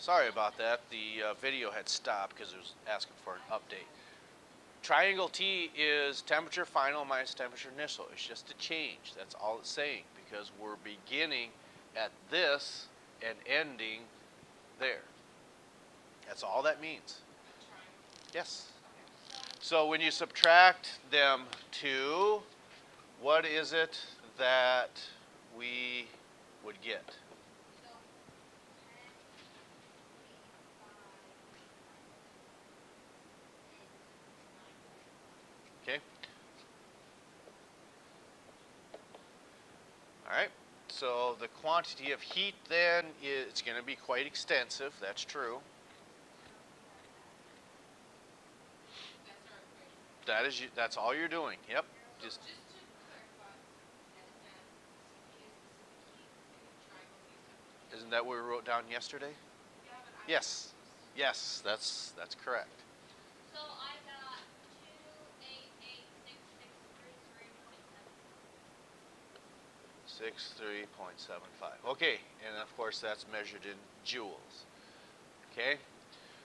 Sorry about that. The video had stopped because it was asking for an update. Triangle T is temperature final minus temperature initial. It's just a change. That's all it's saying, because we're beginning at this and ending there. That's all that means. Yes. So when you subtract them two, what is it that we would get? Okay. All right. So the quantity of heat then is going to be quite extensive. That's true. That's all you're doing. Yep. Just to clarify, isn't that what we wrote down yesterday? yeah, but Yes. Yes, that's correct. So I got 288,633.7. 63.75. Okay, and of course that's measured in joules. Okay,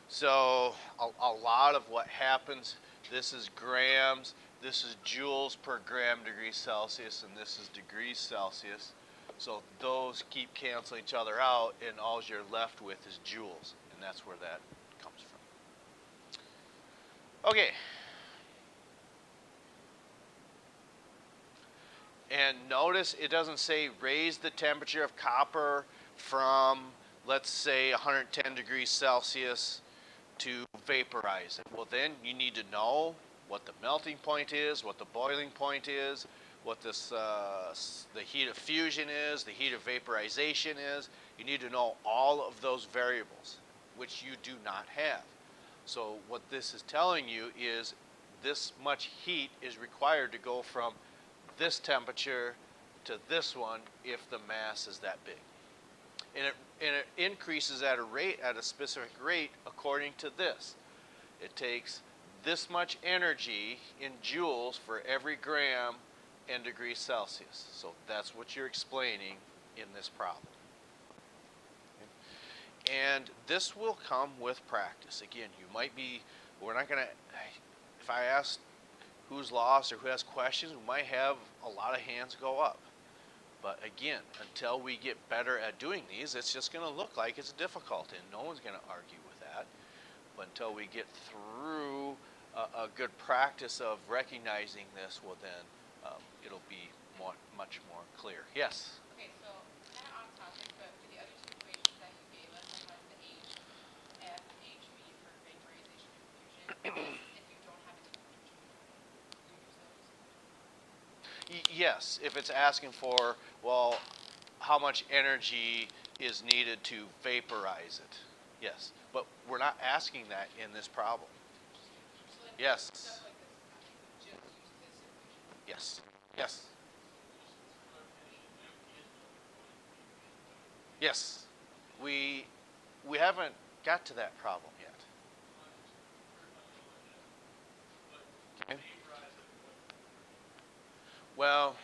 so a lot of what happens, this is grams, this is joules per gram degree Celsius, and this is degrees Celsius. So those keep canceling each other out, and all you're left with is joules, and that's where that comes from. Okay. And notice it doesn't say raise the temperature of copper from, let's say, 110 degrees Celsius to vaporize it. Well, then you need to know what the melting point is, what the boiling point is, what this the heat of fusion is, the heat of vaporization is. You need to know all of those variables, which you do not have. So what this is telling you is this much heat is required to go from this temperature to this one if the mass is that big. And it increases at a specific rate according to this. It takes this much energy in joules for every gram in degrees Celsius. So that's what you're explaining in this problem. Okay. And this will come with practice. Again, you might be, we're not going to, if I ask who's lost or who has questions, we might have a lot of hands go up. But again, until we get better at doing these, it's just going to look like it's difficult, and no one's going to argue with that. But until we get through a good practice of recognizing this, well then it'll be much more clear. Yes? Okay, so kind of off topic, but for the other two equations that you gave us, I have the H, F, HV for vaporization and fusion. If you don't have any temperature, you use those? Yes, if it's asking for, well, how much energy is needed to vaporize it. Yes, but we're not asking that in this problem. So like Yes. stuff like this, just use this equation. Yes. Yes. Yes. We haven't got to that problem yet. Okay. Well,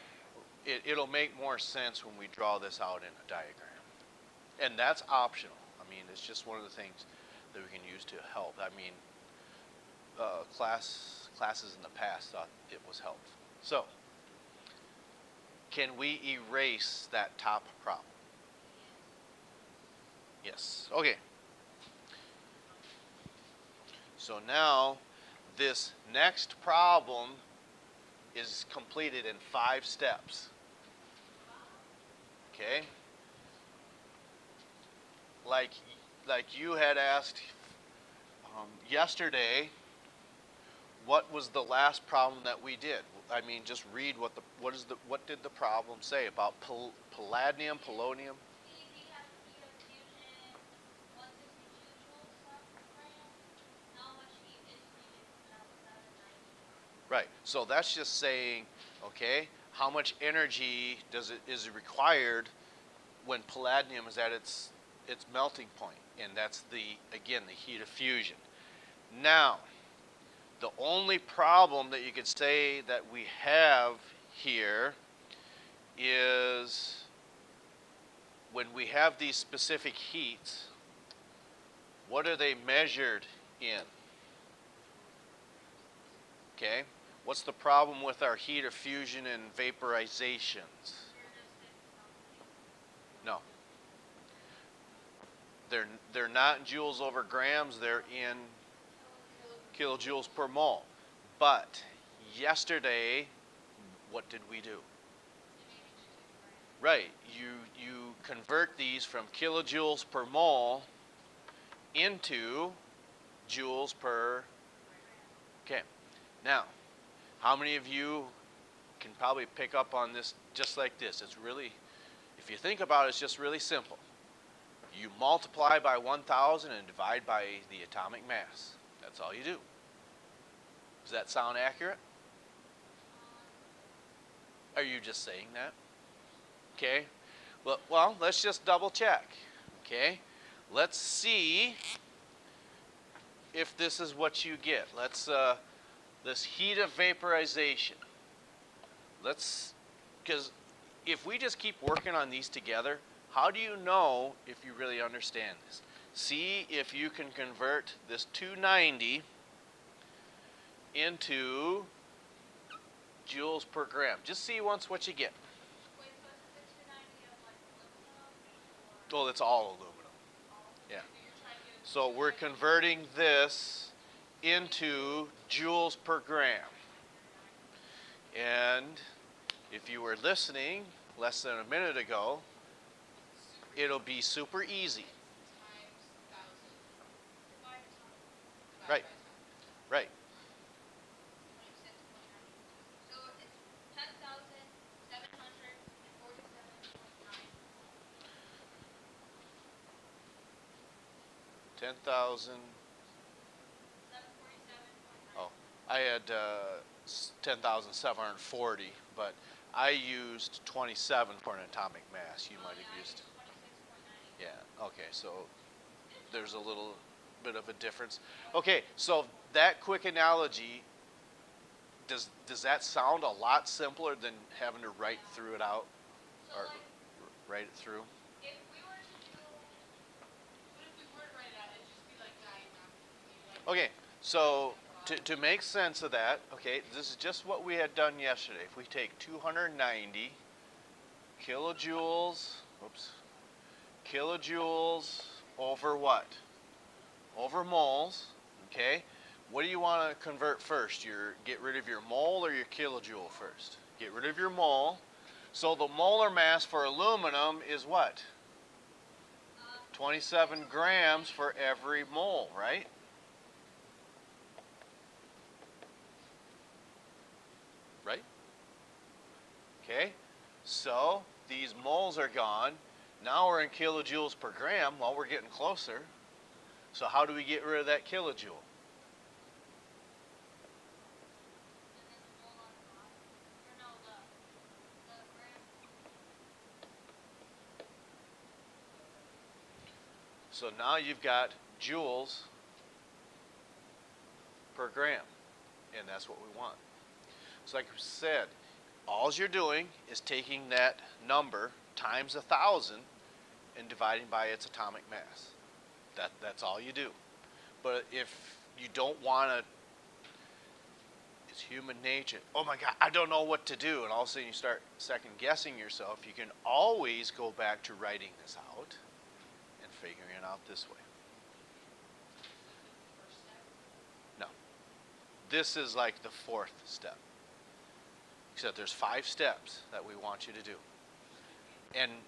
it'll make more sense when we draw this out in a diagram. And that's optional. I mean, it's just one of the things that we can use to help. I mean, classes in the past thought it was helpful. So, can we erase that top problem? Yes. Okay. So now, this next problem is completed in 5 steps. Okay? Like you had asked yesterday, what was the last problem that we did? I mean, just read what did the problem say about palladium, polonium? We have heat of fusion, 162 joules per gram. How much heat is needed? That was 790. Right. So that's just saying, okay, how much energy is required when palladium is at its melting point, and that's the heat of fusion. Now, the only problem that you could say that we have here is when we have these specific heats, what are they measured in? Okay, what's the problem with our heat of fusion and vaporizations? No. They're not in joules over grams, they're in kilojoules per mole. But yesterday, what did we do? Right, you convert these from kilojoules per mole into joules per. Okay, now, how many of you can probably pick up on this just like this? It's really, if you think about it, it's just really simple. You multiply by 1,000 and divide by the atomic mass. That's all you do. Does that sound accurate? Are you just saying that? Okay. Well, let's just double check. Okay. Let's see if this is what you get. Let's this heat of vaporization. Because if we just keep working on these together, how do you know if you really understand this? See if you can convert this 290 into joules per gram. Just see once what you get. Wait, so is the 290 of like aluminum? Oh, that's all aluminum. Yeah. So you're trying to get it So we're converting this into joules per gram. And if you were listening less than a minute ago, it'll be super easy. times 1,000. Right. Right. 26.9. So it's 10,747.9. 10,000. 747.9. Oh, I had 10,740, but I used 27 for an atomic mass. You might have used. 26.9. Yeah, okay, so there's a little bit of a difference. Okay, so that quick analogy, does that sound a lot simpler than having to write through it out So or like, write it through? if we were to do, what if we were to write it out, it'd just be like diagram. Okay, so to make sense of that, okay, this is just what we had done yesterday. If we take 290 kilojoules over what? Over moles, okay? What do you want to convert first? Get rid of your mole or your kilojoule first? Get rid of your mole. So the molar mass for aluminum is what? 27 grams for every mole, right? Right? Okay, so these moles are gone. Now we're in kilojoules per gram. Well, we're getting closer. So how do we get rid of that kilojoule? So now you've got joules per gram, and that's what we want. So like we said, all you're doing is taking that number times 1,000 and dividing by its atomic mass. That's all you do. But if you don't want to, it's human nature. Oh my God, I don't know what to do. And all of a sudden you start second guessing yourself. You can always go back to writing this out and figuring it out this way. No. This is like the fourth step. Except there's 5 steps that we want you to do. And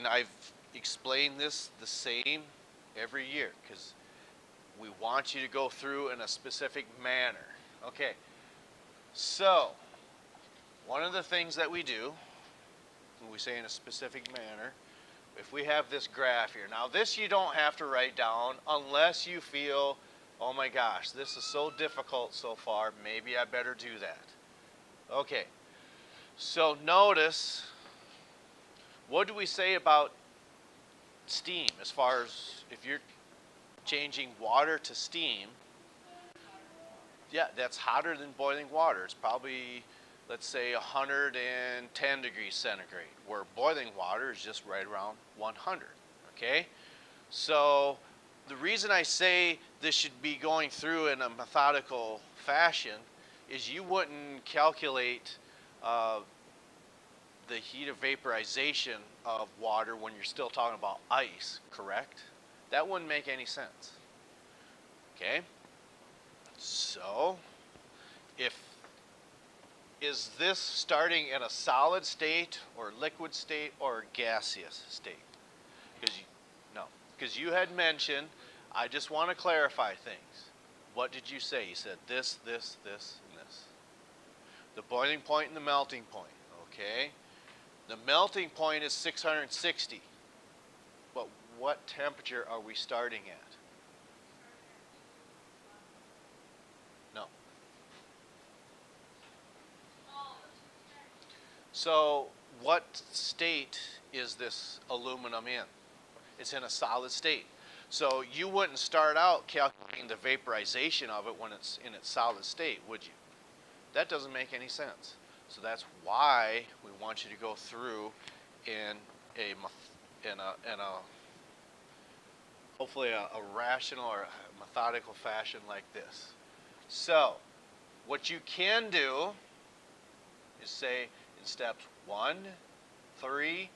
I've explained this the same every year because we want you to go through in a specific manner. Okay, so one of the things that we do, when we say in a specific manner, if we have this graph here. Now this you don't have to write down unless you feel, oh my gosh, this is so difficult so far, maybe I better do that. Okay, so notice, what do we say about steam as far as if you're changing water to steam? Yeah, that's hotter than boiling water. It's probably, let's say, 110 degrees centigrade, where boiling water is just right around 100, okay? So the reason I say this should be going through in a methodical fashion is you wouldn't calculate the heat of vaporization of water when you're still talking about ice, correct? That wouldn't make any sense. Okay? So, is this starting in a solid state or liquid state or gaseous state? Because you had mentioned, I just want to clarify things. What did you say? You said this, and this. The boiling point and the melting point, okay? The melting point is 660. But what temperature are we starting at? No. So what state is this aluminum in? It's in a solid state. So you wouldn't start out calculating the vaporization of it when it's in its solid state, would you? That doesn't make any sense. So that's why we want you to go through in a hopefully a rational or a methodical fashion like this. So what you can do is say in steps 1, 3,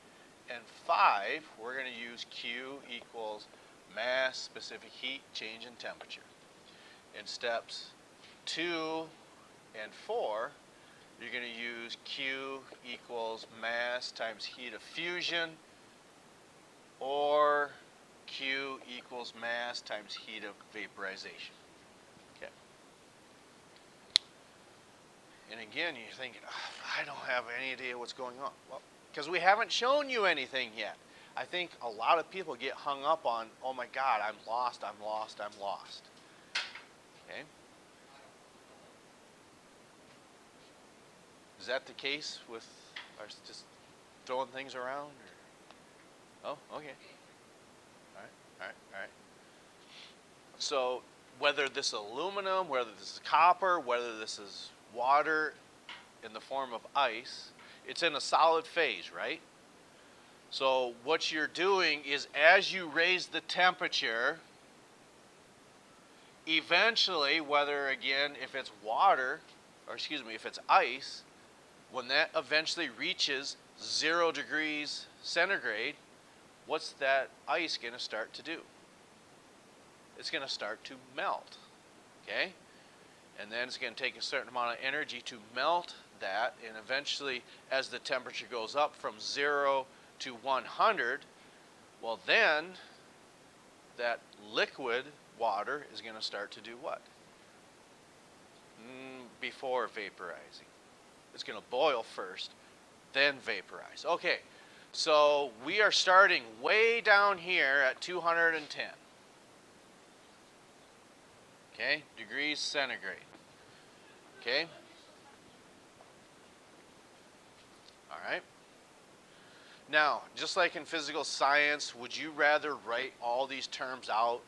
and 5, we're going to use Q equals mass, specific heat, change in temperature. In steps 2 and 4, you're going to use Q equals mass times heat of fusion, or Q equals mass times heat of vaporization. Okay. And again, you're thinking, oh, I don't have any idea what's going on. Well, because we haven't shown you anything yet. I think a lot of people get hung up on, oh my God, I'm lost. Okay? Is that the case with our just throwing things around? Or? Oh, okay. All right. So whether this is aluminum, whether this is copper, whether this is water in the form of ice, it's in a solid phase, right? So what you're doing is as you raise the temperature, eventually, whether again, if it's water, or excuse me, if it's ice, when that eventually reaches 0 degrees centigrade, what's that ice going to start to do? It's going to start to melt, okay? And then it's going to take a certain amount of energy to melt that, and eventually, as the temperature goes up from 0 to 100, well then, that liquid water is going to start to do what? Before vaporizing. It's going to boil first, then vaporize. Okay, so we are starting way down here at 210. Okay, degrees centigrade. Okay? All right. Now, just like in physical science, would you rather write all these terms out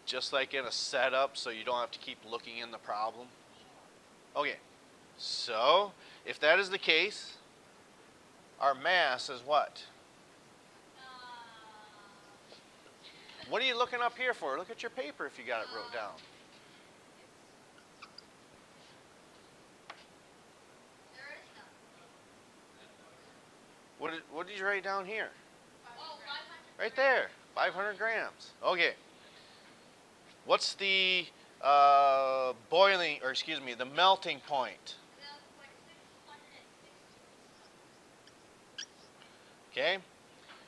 just like in a setup so you don't have to keep looking in the problem? Okay, so if that is the case, our mass is what? What are you looking up here for? Look at your paper if you got it wrote down. What did you write down here? Right there, 500 grams. Okay. What's the boiling, or excuse me, the melting point? Okay.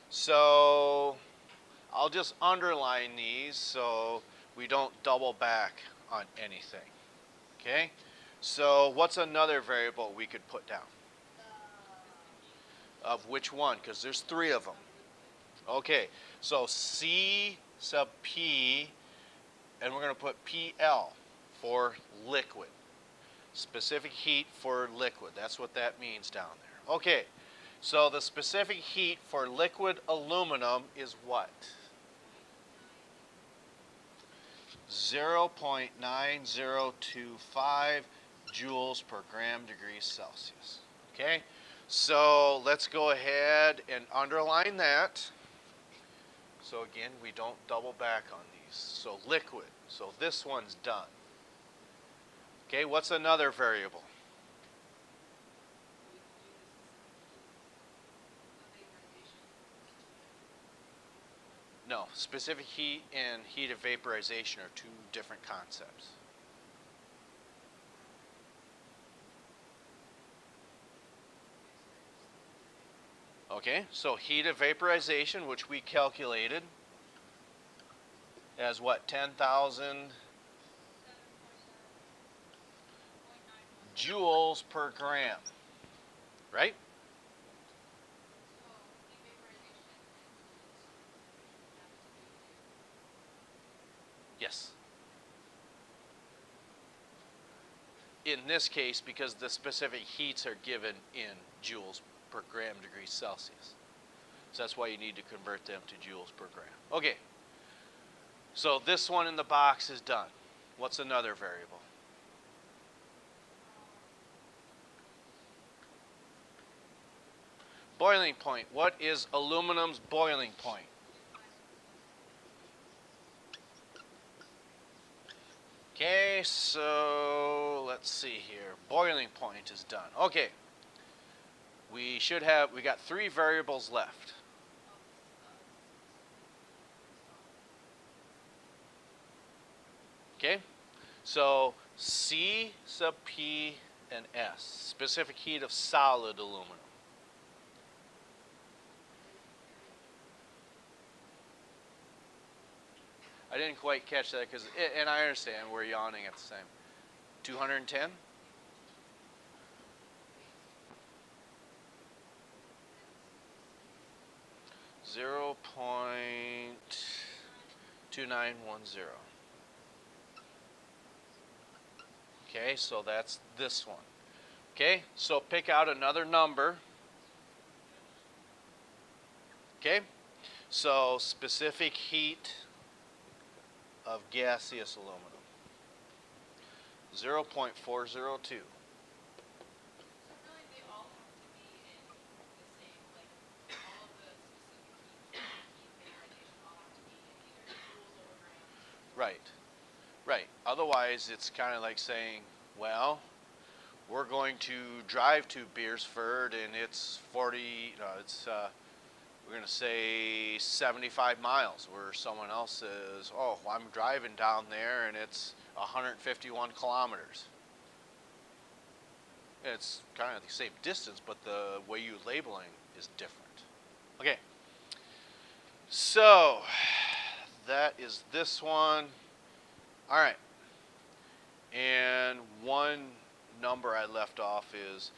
So I'll just underline these so we don't double back on anything. Okay. So what's another variable we could put down? Of which one? Because there's 3 of them. Okay, so C sub P, and we're going to put PL for liquid. Specific heat for liquid. That's what that means down there. Okay, so the specific heat for liquid aluminum is what? 0.9025 joules per gram degrees Celsius. Okay? So let's go ahead and underline that. So again, we don't double back on these. so liquid. So this one's done. Okay, what's another variable? No, specific heat and heat of vaporization are two different concepts. Okay, so heat of vaporization, which we calculated as what, 10,000 joules per gram, right? Yes. In this case, because the specific heats are given in joules per gram degrees Celsius. So that's why you need to convert them to joules per gram. Okay, so this one in the box is done. What's another variable? Boiling point. What is aluminum's boiling point? Okay, so let's see here. Boiling point is done. Okay. We got three variables left. Okay? So C sub P and S, specific heat of solid aluminum. I didn't quite catch that and I understand we're yawning at the same. 210? Zero point 2910. Okay, so that's this one. Okay, so pick out another number. Okay, so specific heat of gaseous aluminum. 0.402. So really, they all have to be in the same, like, all of the specific heat vaporization all have to be in either joules over grams. Right, right. Otherwise, it's kind of like saying, well, we're going to drive to Beersford and it's 40, we're going to say 75 miles, where someone else says, oh, I'm driving down there and it's 151 kilometers. It's kind of the same distance, but the way you're labeling is different. Okay, so that is this one. All right, and one number I left off is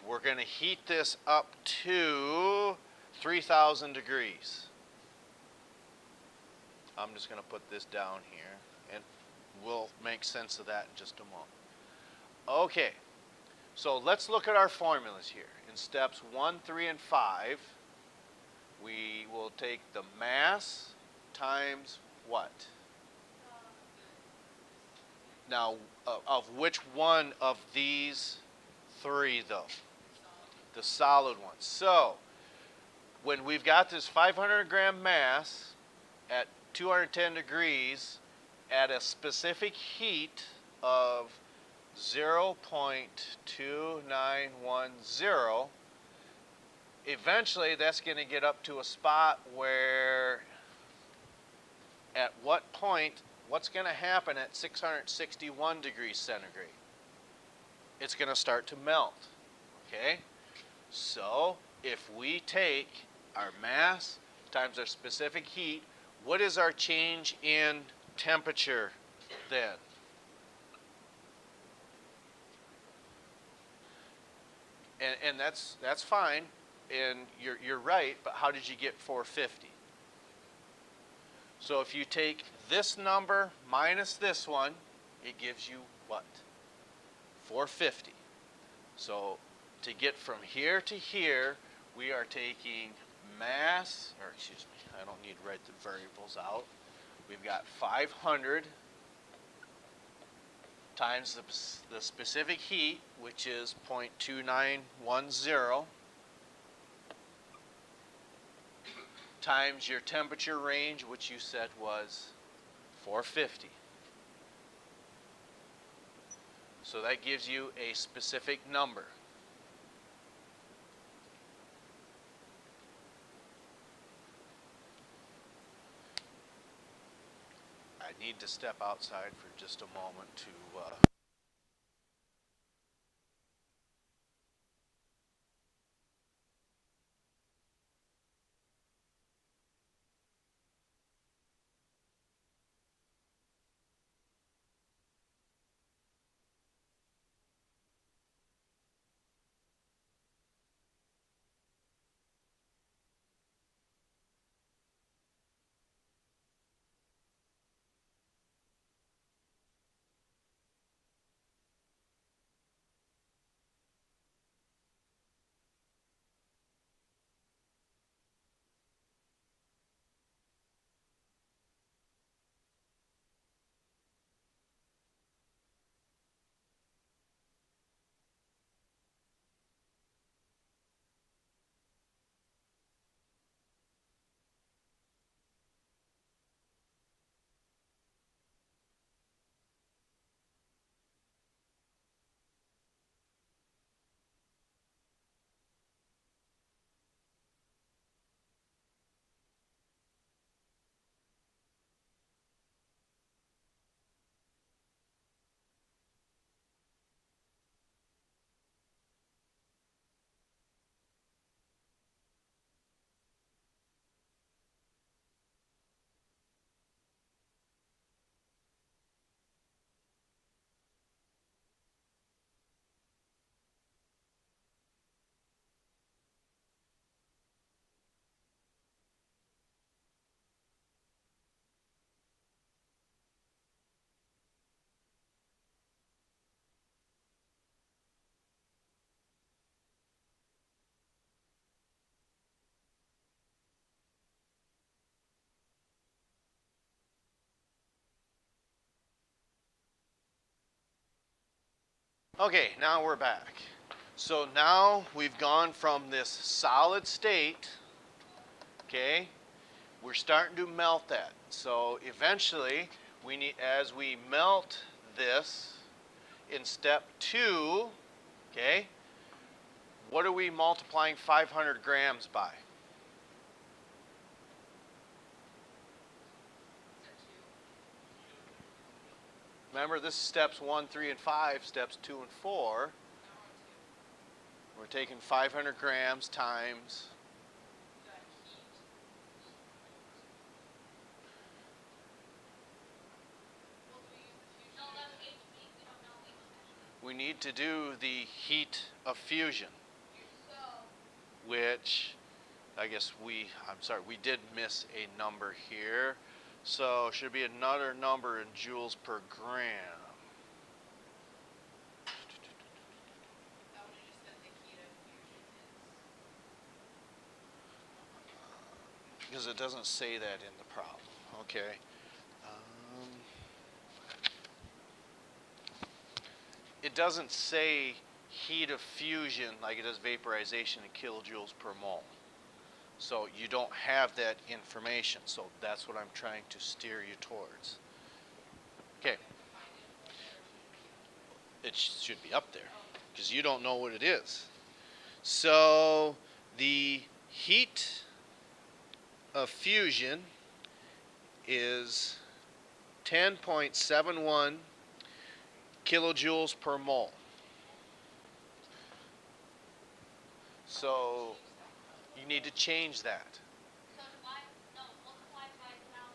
we're going to heat this up to 3,000 degrees. I'm just going to put this down here, and we'll make sense of that in just a moment. Okay, so let's look at our formulas here. In steps 1, 3, and 5, we will take the mass times what? Now, of which one of these three, though? The solid one. So, when we've got this 500 gram mass at 210 degrees at a specific heat of 0.2910, eventually that's going to get up to a spot where at what point, what's going to happen at 661 degrees centigrade? It's going to start to melt, okay? So if we take our mass times our specific heat, what is our change in temperature then? And that's fine, and you're right, but how did you get 450? So if you take this number minus this one, it gives you what? 450. So to get from here to here, we are taking mass, or excuse me, I don't need to write the variables out. We've got 500 times the specific heat, which is 0.2910, times your temperature range, which you said was 450. So that gives you a specific number. I need to step outside for just a moment to Okay, now we're back. So now we've gone from this solid state, okay? We're starting to melt that. So eventually, we need, as we melt this in step 2, okay? What are we multiplying 500 grams by? Remember, this is steps 1, 3, and 5, steps 2 and 4. We're taking 500 grams times. We need to do the heat of fusion, which I guess we did miss a number here. So should be another number in joules per gram. Because it doesn't say that in the problem. Okay. It doesn't say heat of fusion like it does vaporization in kilojoules per mole. So you don't have that information. So that's what I'm trying to steer you towards. Okay. It should be up there because you don't know what it is. So the heat of fusion is 10.71 kilojoules per mole. So you need to change that. So multiply by 1,000.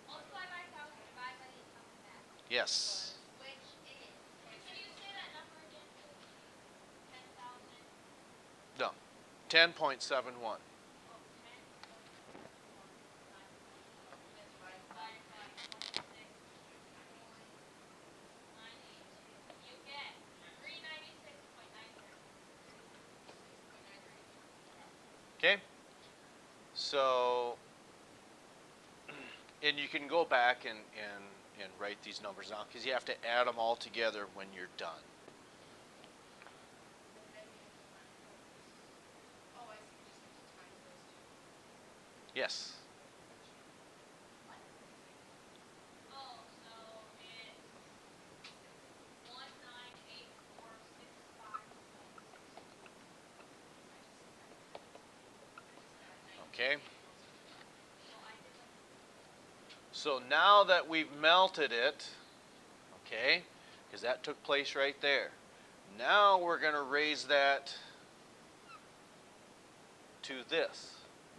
Multiply by 1,000, divide by the atomic mass. Yes. Which is, can you say that number again, please? 10,000. No. 10.71. Okay? So, and you can go back and write these numbers down because you have to add them all together when you're done. Yes. So now that we've melted it, okay, because that took place right there. Now we're going to raise that to this.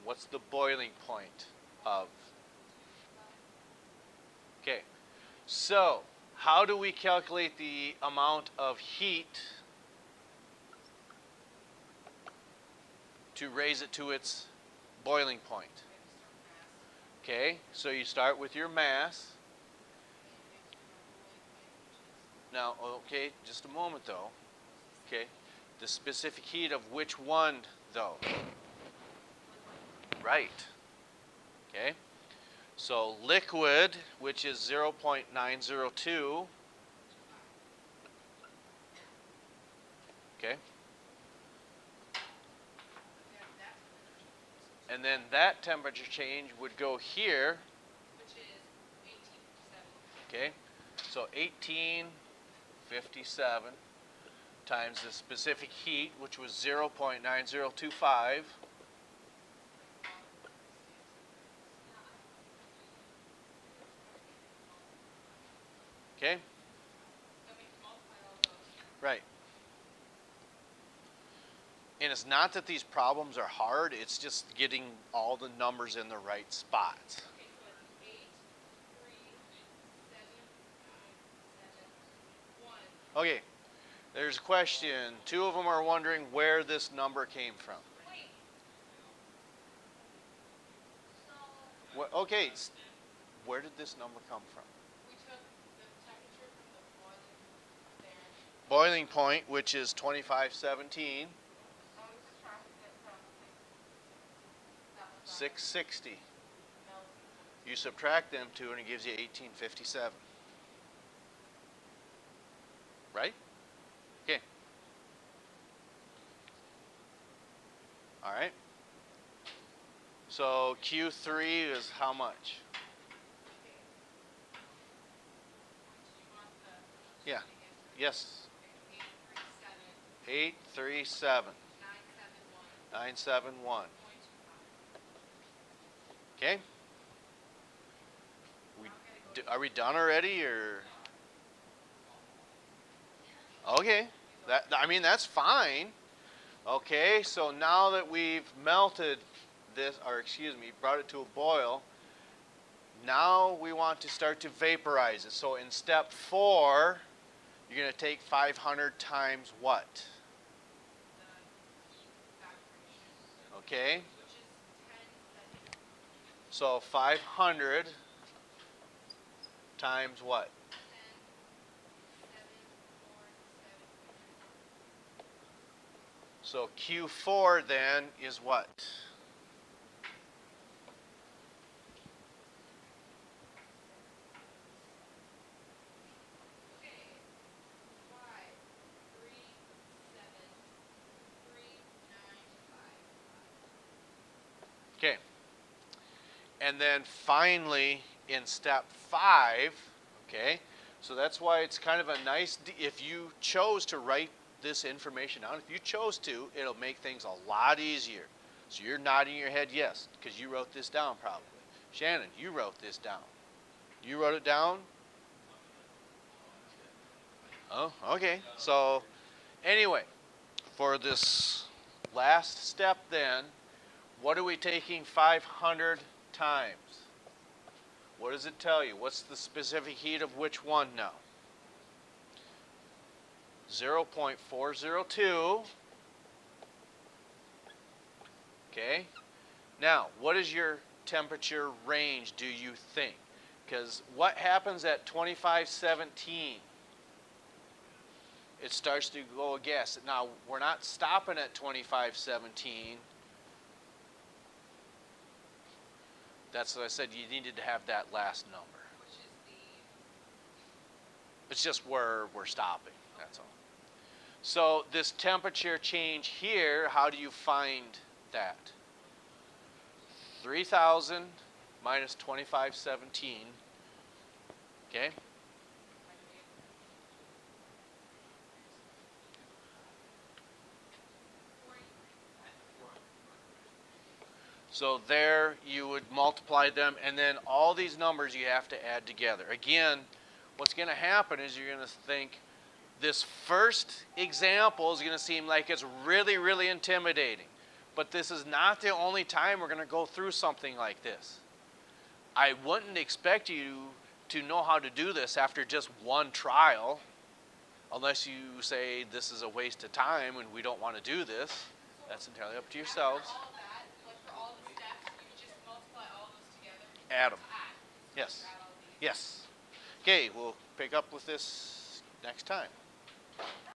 What's the boiling point of? Okay, so how do we calculate the amount of heat to raise it to its boiling point? Okay, so you start with your mass. Now, okay, just a moment though. Okay, the specific heat of which one though? Right. Okay, so liquid, which is 0.902. Okay. And then that temperature change would go here. Which is 1857. Okay, so 1857 times the specific heat, which was 0.9025. Okay, Then we can multiply all those. right. And it's not that these problems are hard, it's just getting all the numbers in the right spots. Okay, so it's 8, 3, 7, 9, 7, 1. Okay, there's a question. Two of them are wondering where this number came from. Wait. So, Okay, where did this number come from? We took the temperature from the boiling there. Boiling point, which is 2517, And we subtracted it from 6. 660. Melting. You subtract them two and it gives you 1857. Right? Okay. All right. So Q3 is how much? Okay. Do you want the Yeah. answer? Yes. Okay, 837 837 971. Okay. Are we done already or? Okay. That's fine. Okay, so now that we've melted this, or excuse me, brought it to a boil, now we want to start to vaporize it. So in step 4, you're going to take 500 times what? Okay, Which is 10 seconds. so 500 times what? 10, 7, 4, 7. So Q4 then is what? Okay. 5, 3, 7, 3, 9, 5. Okay. And then finally in step 5, okay, so that's why it's kind of a nice, if you chose to write this information down, if you chose to, it'll make things a lot easier. So you're nodding your head yes, because you wrote this down probably. Shannon, you wrote this down. You wrote it down? Oh, okay. So anyway, for this last step then, what are we taking 500 times? What does it tell you? What's the specific heat of which one now? 0.402. Okay. Now, what is your temperature range, do you think? Because what happens at 2517? It starts to go a gas. Now, we're not stopping at 2517. That's what I said, you needed to have that last number. Which is the. It's just where we're stopping, that's all. So this temperature change here, how do you find that? 3,000 minus 2517, okay? So there you would multiply them, and then all these numbers you have to add together. Again, what's going to happen is you're going to think this first example is going to seem like it's really, really intimidating. But this is not the only time we're going to go through something like this. I wouldn't expect you to know how to do this after just one trial, unless you say this is a waste of time and we don't want to do this. That's entirely up to yourselves. After all of that, like for all the steps, you would just multiply all those together. Add 'em. Add. Yes. Add all these. Yes. Okay, we'll pick up with this next time.